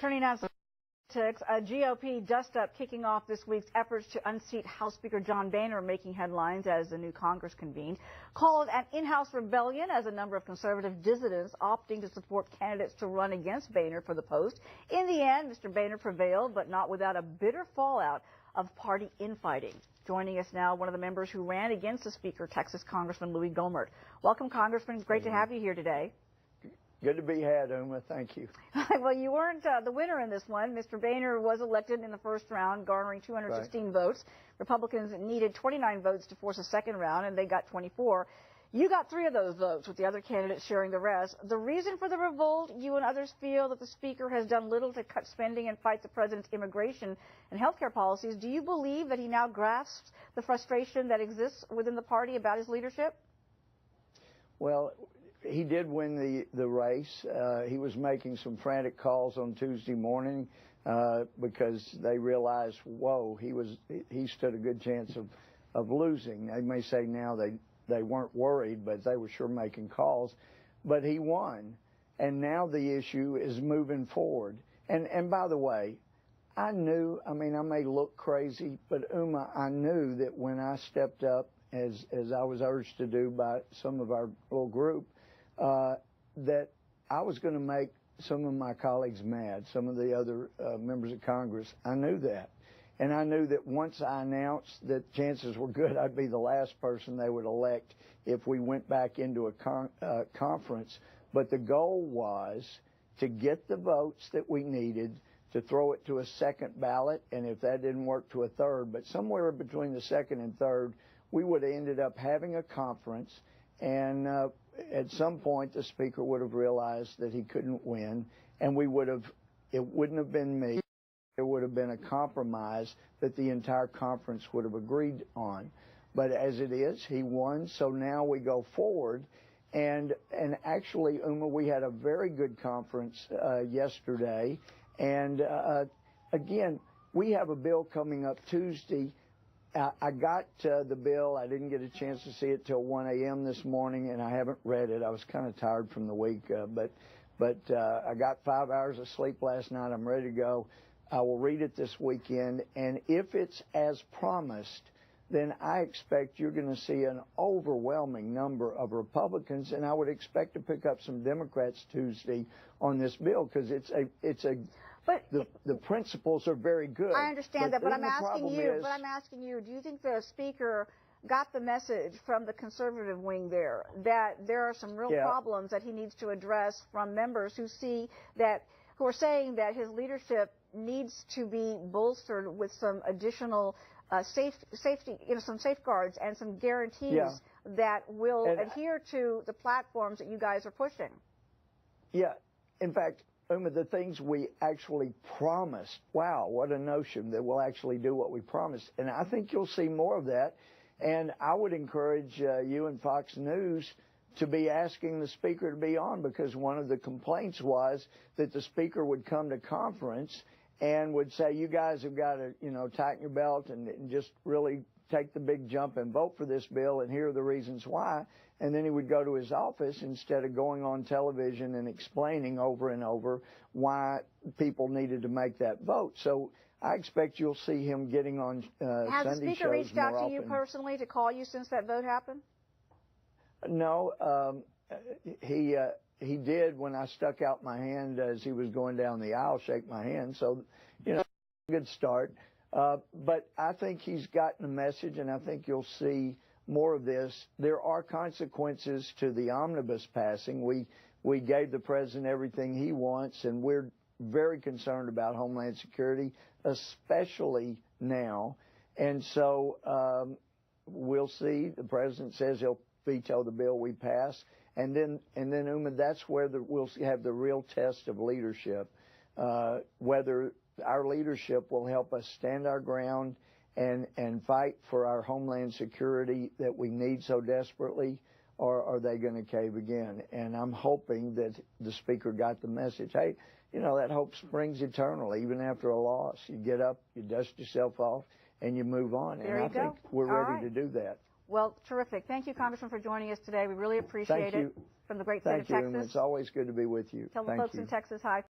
Turning now to politics, a GOP dust-up kicking off this week's efforts to unseat House Speaker John Boehner, making headlines as the new Congress convened. Called an in-house rebellion as a number of conservative dissidents opting to support candidates to run against Boehner for the post. In the end, Mr. Boehner prevailed, but not without a bitter fallout of party infighting. Joining us now, one of the members who ran against the Speaker, Texas Congressman Louie Gohmert. Welcome, Congressman. It's great to have you here today. Good to be had, Uma. Thank you. Well, you weren't the winner in this one. Mr. Boehner was elected in the first round, garnering 216 votes. Republicans needed 29 votes to force a second round, and they got 24. You got 3 of those votes, with the other candidates sharing the rest. The reason for the revolt, you and others feel that the Speaker has done little to cut spending and fight the President's immigration and health care policies. Do you believe that he now grasps the frustration that exists within the party about his leadership? Well, he did win the race. He was making some frantic calls on Tuesday morning because they realized, whoa, he stood a good chance of losing. They may say now they weren't worried, but they were sure making calls. But he won, and now the issue is moving forward. And by the way, I knew, I mean, I may look crazy, but Uma, I knew that when I stepped up, as I was urged to do by some of our little group, that I was going to make some of my colleagues mad, some of the other members of Congress. I knew that. And I knew that once I announced that chances were good I'd be the last person they would elect if we went back into a conference. But the goal was to get the votes that we needed to throw it to a second ballot, and if that didn't work, to a third. But somewhere between the second and third, we would have ended up having a conference, and at some point the Speaker would have realized that he couldn't win, and it wouldn't have been me. There would have been a compromise that the entire conference would have agreed on. But as it is, he won, so now we go forward. And actually, Uma, we had a very good conference yesterday. And again, we have a bill coming up Tuesday. I got the bill. I didn't get a chance to see it till 1 a.m. this morning, and I haven't read it. I was kind of tired from the week, but I got 5 hours of sleep last night. I'm ready to go. I will read it this weekend, and if it's as promised, then I expect you're going to see an overwhelming number of Republicans, and I would expect to pick up some Democrats Tuesday on this bill, because the principles are very good. I understand that, but I'm asking you, do you think the Speaker got the message from the conservative wing there that there are some real problems that he needs to address from members who are saying that his leadership needs to be bolstered with some additional safety, some safeguards and some guarantees that will adhere to the platforms that you guys are pushing? Yeah. In fact, Uma, the things we actually promised, wow, what a notion that we'll actually do what we promised. And I think you'll see more of that. And I would encourage you and Fox News to be asking the Speaker to be on, because one of the complaints was that the Speaker would come to conference and would say, you guys have got to, tighten your belt and just really take the big jump and vote for this bill, and here are the reasons why. And then he would go to his office instead of going on television and explaining over and over why people needed to make that vote. So I expect you'll see him getting on Sunday shows more often. Has the Speaker reached out to you personally to call you since that vote happened? No, he did when I stuck out my hand as he was going down the aisle, shake my hand. So, good start. But I think he's gotten the message, and I think you'll see more of this. There are consequences to the omnibus passing. We gave the President everything he wants, and we're very concerned about Homeland Security, especially now. And so we'll see. The President says he'll veto the bill we pass. And then Uma, that's where we'll have the real test of leadership, whether our leadership will help us stand our ground and fight for our Homeland Security that we need so desperately, or are they going to cave again? And I'm hoping that the Speaker got the message. Hey, that hope springs eternal. Even after a loss, you get up, you dust yourself off, and you move on. There and you I think we're ready to do that. Well, terrific. Thank you, Congressman, for joining us today. We really appreciate it. From the great state of Texas. Thank you, and it's always good to be with you. Tell the folks in Texas hi.